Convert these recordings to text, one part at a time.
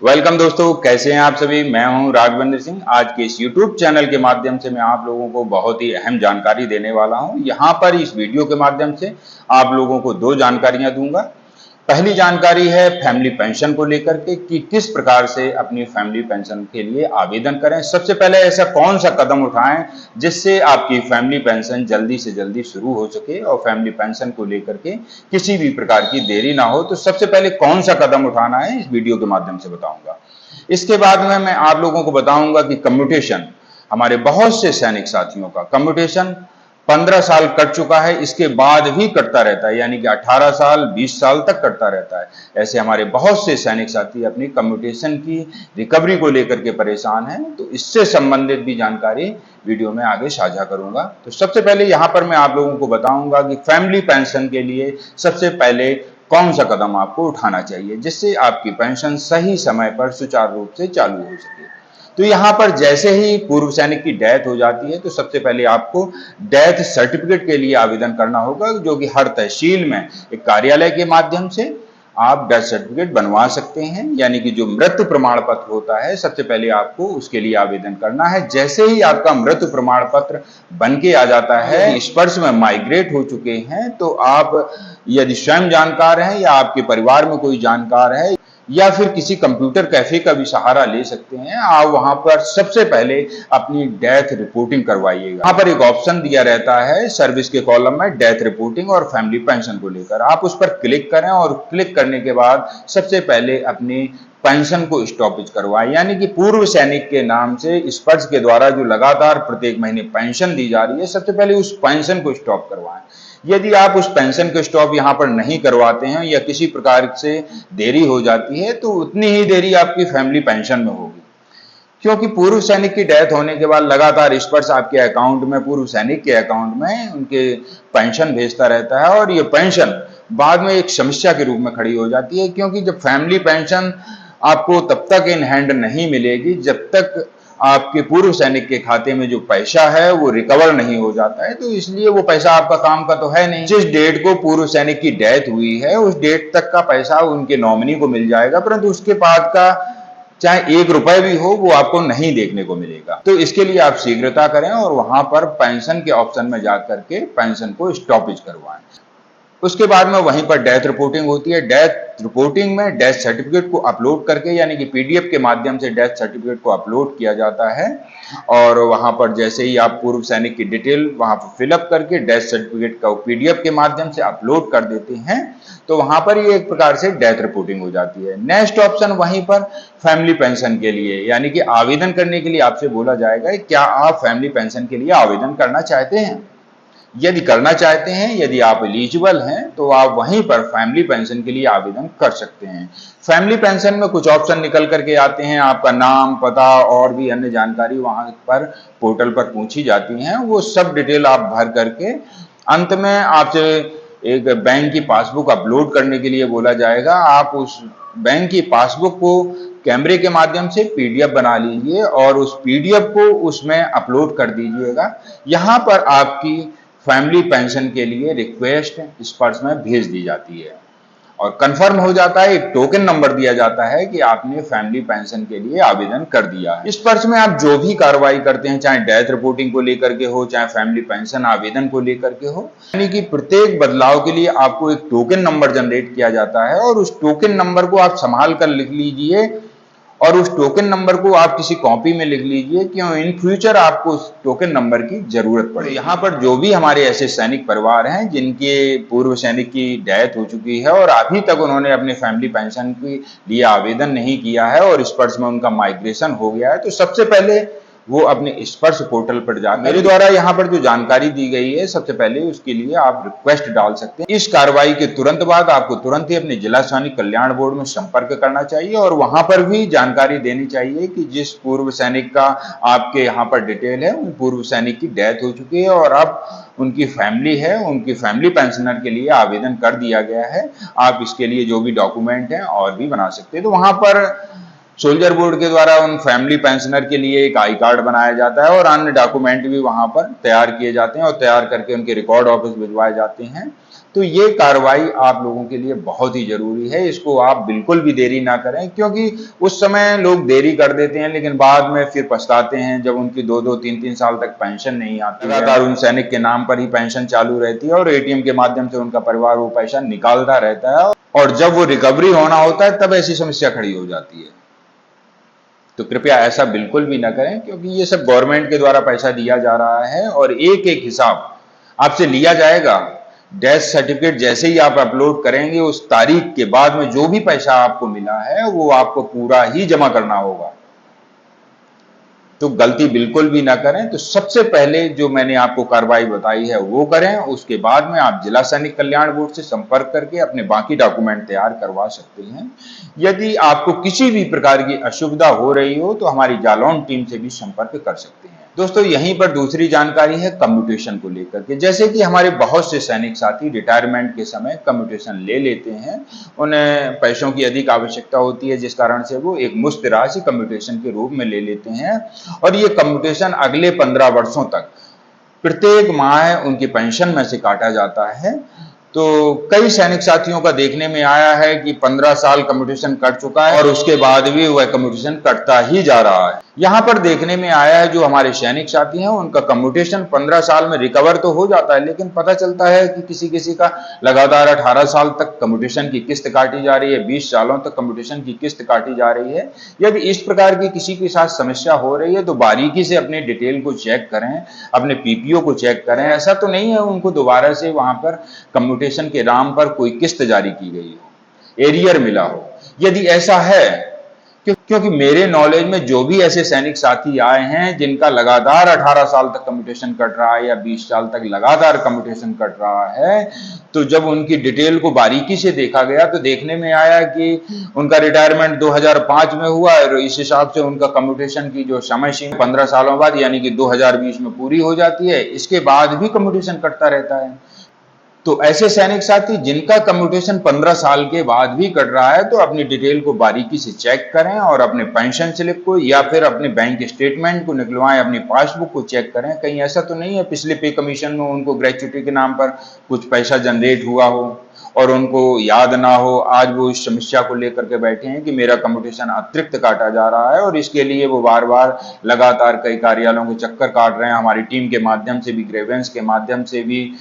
Welcome दोस्तों, कैसे हैं आप सभी। मैं हूं राघवेंद्र सिंह। आज के इस YouTube चैनल के माध्यम से मैं आप लोगों को बहुत ही अहम जानकारी देने वाला हूं। यहां पर इस वीडियो के माध्यम से आप लोगों को दो जानकारियां दूंगा। पहली जानकारी है फैमिली पेंशन को लेकर के कि किस प्रकार से अपनी फैमिली पेंशन के लिए आवेदन करें। सबसे पहले ऐसा कौन सा कदम उठाएं जिससे आपकी फैमिली पेंशन जल्दी से जल्दी शुरू हो सके और फैमिली पेंशन को लेकर के किसी भी प्रकार की देरी ना हो। तो सबसे पहले कौन सा कदम उठाना है इस वीडियो के माध्यम से बताऊंगा। इसके बाद में मैं आप लोगों को बताऊंगा कि कम्यूटेशन, हमारे बहुत से सैनिक साथियों का कम्यूटेशन 15 साल कट चुका है, इसके बाद भी कटता रहता है, यानी कि 18 साल 20 साल तक कटता रहता है। ऐसे हमारे बहुत से सैनिक साथी अपनी कम्यूटेशन की रिकवरी को लेकर के परेशान हैं। तो इससे संबंधित भी जानकारी वीडियो में आगे साझा करूंगा। तो सबसे पहले यहां पर मैं आप लोगों को बताऊंगा कि फैमिली पेंशन के लिए सबसे पहले कौन सा कदम आपको उठाना चाहिए जिससे आपकी पेंशन सही समय पर सुचारू रूप से चालू हो सके। तो यहां पर जैसे ही पूर्व सैनिक की डेथ हो जाती है तो सबसे पहले आपको डेथ सर्टिफिकेट के लिए आवेदन करना होगा, जो कि हर तहसील में एक कार्यालय के माध्यम से आप डेथ सर्टिफिकेट बनवा सकते हैं। यानी कि जो मृत्यु प्रमाण पत्र होता है, सबसे पहले आपको उसके लिए आवेदन करना है। जैसे ही आपका मृत्यु प्रमाण पत्र बन के आ जाता है, स्पर्श में माइग्रेट हो चुके हैं, तो आप यदि स्वयं जानकार हैं या आपके परिवार में कोई जानकार है या फिर किसी कंप्यूटर कैफे का भी सहारा ले सकते हैं, आप वहां पर सबसे पहले अपनी डेथ रिपोर्टिंग करवाइएगा। वहां पर एक ऑप्शन दिया रहता है सर्विस के कॉलम में, डेथ रिपोर्टिंग और फैमिली पेंशन को लेकर। आप उस पर क्लिक करें और क्लिक करने के बाद सबसे पहले अपनी पेंशन को स्टॉपेज करवाएं। यानी कि पूर्व सैनिक के नाम से स्पर्श के द्वारा जो लगातार प्रत्येक महीने पेंशन दी जा रही है, सबसे पहले उस पेंशन को स्टॉप करवाएं। यदि आप उस पेंशन को स्टॉप यहाँ पर नहीं करवाते हैं या किसी प्रकार से देरी हो जाती है, तो उतनी ही देरी आपकी फैमिली पेंशन में होगी। क्योंकि पूर्व सैनिक की डेथ होने के बाद लगातार स्पर्श आपके अकाउंट में, पूर्व सैनिक के अकाउंट में उनके पेंशन भेजता रहता है और ये पेंशन बाद में एक समस्या के रूप में खड़ी हो जाती है। क्योंकि जब फैमिली पेंशन आपको तब तक इन हैंड नहीं मिलेगी जब तक आपके पूर्व सैनिक के खाते में जो पैसा है वो रिकवर नहीं हो जाता है। तो इसलिए वो पैसा आपका काम का तो है नहीं। जिस डेट को पूर्व सैनिक की डेथ हुई है उस डेट तक का पैसा उनके नॉमिनी को मिल जाएगा, परंतु उसके बाद का चाहे 1 रुपए भी हो वो आपको नहीं देखने को मिलेगा। तो इसके लिए आप शीघ्रता करें और वहां पर पेंशन के ऑप्शन में जाकर के पेंशन को स्टॉपेज करवाएं। उसके बाद में वहीं पर डेथ रिपोर्टिंग होती है। डेथ रिपोर्टिंग में डेथ सर्टिफिकेट को अपलोड करके, यानी कि पीडीएफ के माध्यम से डेथ सर्टिफिकेट को अपलोड किया जाता है और वहां पर जैसे ही आप पूर्व सैनिक की डिटेल वहां पर फिलअप करके डेथ सर्टिफिकेट का पीडीएफ के माध्यम से अपलोड कर देते हैं, तो वहां पर ये एक प्रकार से डेथ रिपोर्टिंग हो जाती है। नेक्स्ट ऑप्शन वहीं पर फैमिली पेंशन के लिए, यानी कि आवेदन करने के लिए आपसे बोला जाएगा क्या आप फैमिली पेंशन के लिए आवेदन करना चाहते हैं। यदि करना चाहते हैं, यदि आप एलिजिबल हैं, तो आप वहीं पर फैमिली पेंशन के लिए आवेदन कर सकते हैं। फैमिली पेंशन में कुछ ऑप्शन निकल करके आते हैं, आपका नाम, पता और भी अन्य जानकारी वहां पर पोर्टल पर पूछी जाती हैं। वो सब डिटेल आप भर करके अंत में आपसे एक बैंक की पासबुक अपलोड करने के लिए बोला जाएगा। आप उस बैंक की पासबुक को कैमरे के माध्यम से पीडीएफ बना लीजिए और उस पीडीएफ को उसमें अपलोड कर दीजिएगा। यहां पर आपकी फैमिली पेंशन के लिए रिक्वेस्ट स्पर्श में भेज दी जाती है और कंफर्म हो जाता है। एक टोकन नंबर दिया जाता है कि आपने फैमिली पेंशन के लिए आवेदन कर दिया है। स्पर्श में आप जो भी कार्रवाई करते हैं, चाहे डेथ रिपोर्टिंग को लेकर के हो, चाहे फैमिली पेंशन आवेदन को लेकर के हो, यानी कि प्रत्येक बदलाव के लिए आपको एक टोकन नंबर जनरेट किया जाता है और उस टोकन नंबर को आप संभाल कर लिख लीजिए और उस टोकन नंबर को आप किसी कॉपी में लिख लीजिए, क्यों इन फ्यूचर आपको उस टोकन नंबर की जरूरत पड़े। यहाँ पर जो भी हमारे ऐसे सैनिक परिवार हैं जिनके पूर्व सैनिक की डेथ हो चुकी है और अभी तक उन्होंने अपने फैमिली पेंशन के लिए आवेदन नहीं किया है और स्पर्श में उनका माइग्रेशन हो गया है, तो सबसे पहले वो अपने स्पर्श पोर्टल पर जाकर मेरे द्वारा यहाँ पर जो जानकारी दी गई है, सबसे पहले उसके लिए आप रिक्वेस्ट डाल सकते हैं। इस कार्रवाई के तुरंत बाद आपको तुरंत ही अपने जिला सैनिक कल्याण बोर्ड में संपर्क करना चाहिए और वहां पर भी जानकारी देनी चाहिए कि जिस पूर्व सैनिक का आपके यहाँ पर डिटेल है, उन पूर्व सैनिक की डेथ हो चुकी है और अब उनकी फैमिली है, उनकी फैमिली पेंशनर के लिए आवेदन कर दिया गया है। आप इसके लिए जो भी डॉक्यूमेंट है और भी बना सकते हैं। तो वहां पर सोल्जर बोर्ड के द्वारा उन फैमिली पेंशनर के लिए एक आई कार्ड बनाया जाता है और अन्य डॉक्यूमेंट भी वहां पर तैयार किए जाते हैं और तैयार करके उनके रिकॉर्ड ऑफिस भिजवाए जाते हैं। तो ये कार्रवाई आप लोगों के लिए बहुत ही जरूरी है, इसको आप बिल्कुल भी देरी ना करें, क्योंकि उस समय लोग देरी कर देते हैं लेकिन बाद में फिर पछताते हैं जब उनकी 2-2, 3-3 साल तक पेंशन नहीं आती है। लगातार उन सैनिक के नाम पर ही पेंशन चालू रहती है और एटीएम के माध्यम से उनका परिवार वो पैसा निकालता रहता है, और जब वो रिकवरी होना होता है तब ऐसी समस्या खड़ी हो जाती है। तो कृपया ऐसा बिल्कुल भी ना करें, क्योंकि ये सब गवर्नमेंट के द्वारा पैसा दिया जा रहा है और एक एक हिसाब आपसे लिया जाएगा। डेथ सर्टिफिकेट जैसे ही आप अपलोड करेंगे, उस तारीख के बाद में जो भी पैसा आपको मिला है वो आपको पूरा ही जमा करना होगा। तो गलती बिल्कुल भी ना करें। तो सबसे पहले जो मैंने आपको कार्रवाई बताई है वो करें, उसके बाद में आप जिला सैनिक कल्याण बोर्ड से संपर्क करके अपने बाकी डॉक्यूमेंट तैयार करवा सकते हैं। यदि आपको किसी भी प्रकार की असुविधा हो रही हो तो हमारी जालौन टीम से भी संपर्क कर सकते हैं। दोस्तों, यहीं पर दूसरी जानकारी है कम्यूटेशन को लेकर के। जैसे कि हमारे बहुत से सैनिक साथी रिटायरमेंट के समय कम्यूटेशन ले लेते हैं, उन्हें पैसों की अधिक आवश्यकता होती है जिस कारण से वो एक मुश्त राशि कम्यूटेशन के रूप में ले लेते हैं, और ये कम्यूटेशन अगले 15 वर्षों तक प्रत्येक माह उनकी पेंशन में से काटा जाता है। तो कई सैनिक साथियों का देखने में आया है कि 15 साल कम्यूटेशन कट चुका है और उसके बाद भी वह कम्यूटेशन कटता ही जा रहा है। यहाँ पर देखने में आया है जो हमारे सैनिक साथी हैं उनका कम्यूटेशन 15 साल में रिकवर तो हो जाता है, लेकिन पता चलता है कि किसी किसी का लगातार 18 साल तक कम्यूटेशन की किस्त काटी जा रही है, 20 सालों तक कम्यूटेशन की किस्त काटी जा रही है। यदि इस प्रकार की किसी के साथ समस्या हो रही है तो बारीकी से अपने डिटेल को चेक करें, अपने पीपीओ को चेक करें। ऐसा तो नहीं है उनको दोबारा से वहां पर कम्यूटेशन के नाम पर कोई किस्त जारी की गई हो, एरियर मिला हो। यदि ऐसा है, क्योंकि मेरे नॉलेज में जो भी ऐसे सैनिक साथी आए हैं जिनका लगातार 18 साल तक कम्यूटेशन कट रहा है या 20 साल तक लगातार कम्यूटेशन कट रहा है, तो जब उनकी डिटेल को बारीकी से देखा गया तो देखने में आया कि उनका रिटायरमेंट 2005 में हुआ और इस हिसाब से उनका कम्यूटेशन की जो समय सीमा 15 सालों बाद यानी कि 2020 में पूरी हो जाती है, इसके बाद भी कम्यूटेशन कटता रहता है। तो ऐसे सैनिक साथी जिनका कम्यूटेशन 15 साल के बाद भी कट रहा है तो अपनी डिटेल को बारीकी से चेक करें और अपने पेंशन स्लिप को या फिर अपने बैंक स्टेटमेंट को निकलवाएं, अपनी पासबुक को चेक करें। कहीं ऐसा तो नहीं है पिछले पे कमीशन में उनको ग्रेच्युटी के नाम पर कुछ पैसा जनरेट हुआ हो और उनको याद ना हो, आज वो इस समस्या को लेकर के बैठे हैं कि मेरा कम्यूटेशन अतिरिक्त काटा जा रहा है और इसके लिए वो बार बार लगातार कई कार्यालयों के चक्कर काट रहे हैं। हमारी टीम के माध्यम से भी, ग्रेवेंस के माध्यम से भी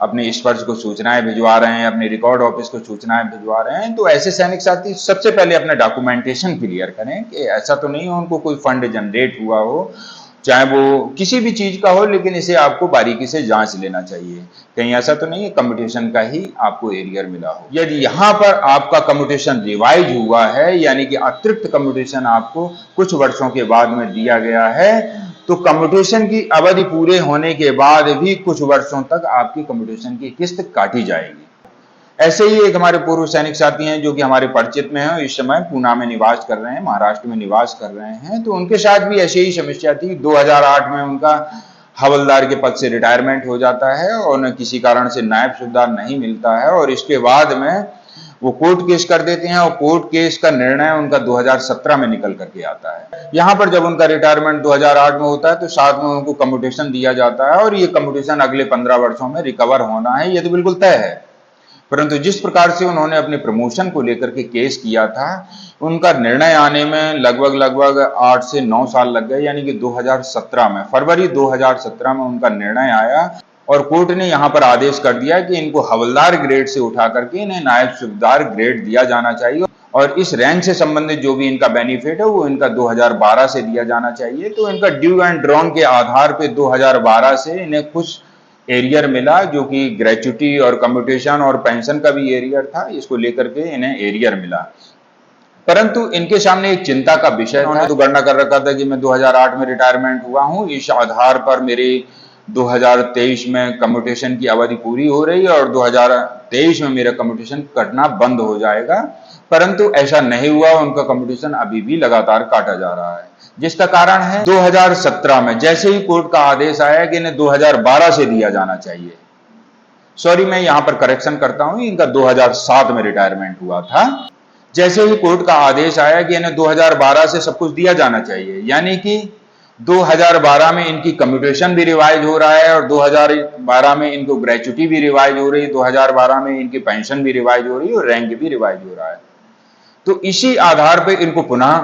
अपने स्पर्श को सूचनाएं भिजवा रहे हैं, अपने रिकॉर्ड ऑफिस को सूचनाएं भिजवा रहे हैं। तो ऐसे सैनिक साथी सबसे पहले अपना डॉक्यूमेंटेशन क्लियर करें कि ऐसा तो नहीं है उनको कोई फंड जनरेट हुआ हो, चाहे वो किसी भी चीज का हो, लेकिन इसे आपको बारीकी से जांच लेना चाहिए। कहीं ऐसा तो नहीं है कम्यूटेशन का ही आपको एरियर मिला हो। यदि यहाँ पर आपका कम्यूटेशन रिवाइज हुआ है यानी कि अतिरिक्त कम्यूटेशन आपको कुछ वर्षों के बाद में दिया गया है, तो कम्यूटेशन की अवधि पूरे होने के बाद भी कुछ वर्षों तक आपकी कम्यूटेशन की किस्त काटी जाएगी। ऐसे ही एक हमारे पूर्व सैनिक साथी हैं जो कि हमारे परिचित में हैं, इस समय पूना में निवास कर रहे हैं, महाराष्ट्र में निवास कर रहे हैं। तो उनके साथ भी ऐसे ही समस्या थी। 2008 में उनका हवलदार के पद से रिटायरमेंट हो जाता है और उन्हें किसी कारण से नायब सूबेदार नहीं मिलता है और इसके बाद में वो कोर्ट केस कर देते हैं और कोर्ट केस का निर्णय उनका 2017 में निकल करके आता है। यहाँ पर जब उनका रिटायरमेंट 2008 में होता है तो साथ में उनको कम्यूटेशन दिया जाता है और ये कम्यूटेशन अगले 15 वर्षों में रिकवर होना है, ये तो बिल्कुल तय है। परंतु जिस प्रकार से उन्होंने अपने प्रमोशन को लेकर के केस किया था, उनका निर्णय आने में लगभग 8 से 9 साल लग गए, यानी कि 2017 में, फरवरी 2017 में उनका निर्णय आया और कोर्ट ने यहाँ पर आदेश कर दिया कि इनको हवलदार ग्रेड से उठा करके इन्हें नायब सूबेदार ग्रेड दिया जाना चाहिए और इस रैंक से संबंधित जो भी इनका बेनिफिट है वो इनका 2012 से दिया जाना चाहिए। तो इनका ड्यू एंड ड्रॉन के आधार पे 2012 से इन्हें कुछ एरियर मिला, जो कि ग्रेच्युटी और कम्यूटेशन और पेंशन का भी एरियर था, इसको लेकर के इन्हें एरियर मिला। परंतु इनके सामने एक चिंता का विषय, उन्होंने तो गणना कर रखा था कि मैं 2008 में रिटायरमेंट हुआ हूं, इस आधार पर मेरी 2023 में कम्यूटेशन की अवधि पूरी हो रही है और 2023 में मेरा कम्यूटेशन कटना बंद हो जाएगा। परंतु ऐसा नहीं हुआ, उनका कम्यूटेशन अभी भी लगातार काटा जा रहा है, जिसका कारण है 2017 में जैसे ही कोर्ट का आदेश आया कि इन्हें 2012 से दिया जाना चाहिए, सॉरी मैं यहां पर करेक्शन करता हूं, इनका 2007 में रिटायरमेंट हुआ था। जैसे ही कोर्ट का आदेश आया कि इन्हें 2012 से सब कुछ दिया जाना चाहिए, यानी कि 2012 में इनकी कम्यूटेशन भी रिवाइज हो रहा है और 2012 में इनको ग्रेचुटी भी रिवाइज हो रही है, 2012 में इनकी पेंशन भी रिवाइज हो रही है और रैंक भी रिवाइज हो रहा है। तो इसी आधार पर इनको पुनः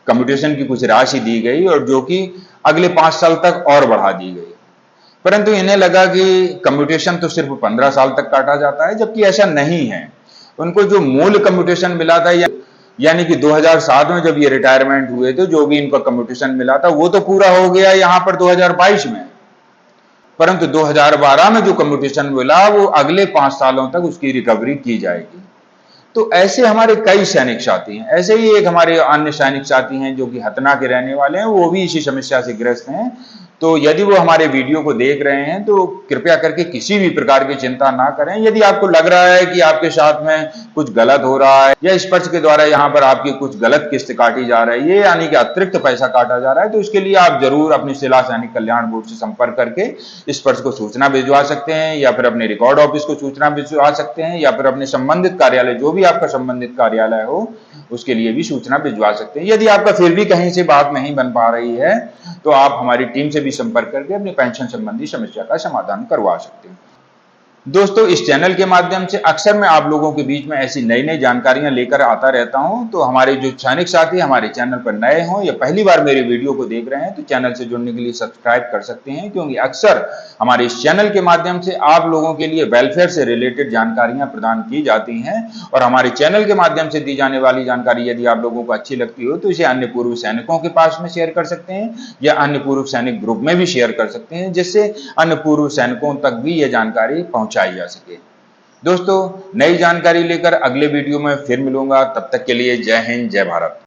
कम्यूटेशन की कुछ राशि दी गई और जो कि अगले 5 साल तक और बढ़ा दी गई। परंतु इन्हें लगा कि कम्यूटेशन तो सिर्फ 15 साल तक काटा जाता है, जबकि ऐसा नहीं है। उनको जो मूल कम्यूटेशन मिला था यानी कि 2007 में जब ये रिटायरमेंट हुए थे, जो भी इनका कम्यूटेशन मिला था वो तो पूरा हो गया यहाँ पर 2022 में, परंतु 2012 में जो कम्यूटेशन मिला वो अगले 5 सालों तक उसकी रिकवरी की जाएगी। तो ऐसे हमारे कई सैनिक साथी हैं। ऐसे ही एक हमारे अन्य सैनिक साथी हैं जो कि हतना के रहने वाले हैं, वो भी इसी समस्या से ग्रस्त हैं। तो यदि वो हमारे वीडियो को देख रहे हैं तो कृपया करके किसी भी प्रकार की चिंता ना करें। यदि आपको लग रहा है कि आपके साथ में कुछ गलत हो रहा है या स्पर्श के द्वारा यहाँ पर आपकी कुछ गलत किस्त काटी जा रही है, यानी कि अतिरिक्त पैसा काटा जा रहा है, तो इसके लिए आप जरूर अपनी जिला सैनिक कल्याण बोर्ड से संपर्क करके स्पर्श को सूचना भिजवा सकते हैं या फिर अपने रिकॉर्ड ऑफिस को सूचना भिजवा सकते हैं या फिर अपने संबंधित कार्यालय, जो भी आपका संबंधित कार्यालय हो, उसके लिए भी सूचना भिजवा सकते हैं। यदि आपका फिर भी कहीं से बात नहीं बन पा रही है तो आप हमारी टीम से भी संपर्क करके अपनी पेंशन संबंधी समस्या का समाधान करवा सकते हैं। दोस्तों, इस चैनल के माध्यम से अक्सर मैं आप लोगों के बीच में ऐसी नई नई जानकारियां लेकर आता रहता हूं। तो हमारे जो सैनिक साथी हमारे चैनल पर नए हों या पहली बार मेरे वीडियो को देख रहे हैं तो चैनल से जुड़ने के लिए सब्सक्राइब कर सकते हैं, क्योंकि अक्सर हमारे इस चैनल के माध्यम से आप लोगों के लिए वेलफेयर से रिलेटेड जानकारियां प्रदान की जाती हैं। और हमारे चैनल के माध्यम से दी जाने वाली जानकारी यदि आप लोगों को अच्छी लगती हो तो इसे अन्य पूर्व सैनिकों के पास में शेयर कर सकते हैं या अन्य पूर्व सैनिक ग्रुप में भी शेयर कर सकते हैं, जिससे अन्य पूर्व सैनिकों तक भी यह जानकारी पहुंचाई जा सके। दोस्तों, नई जानकारी लेकर अगले वीडियो में फिर मिलूंगा। तब तक के लिए जय हिंद, जय भारत।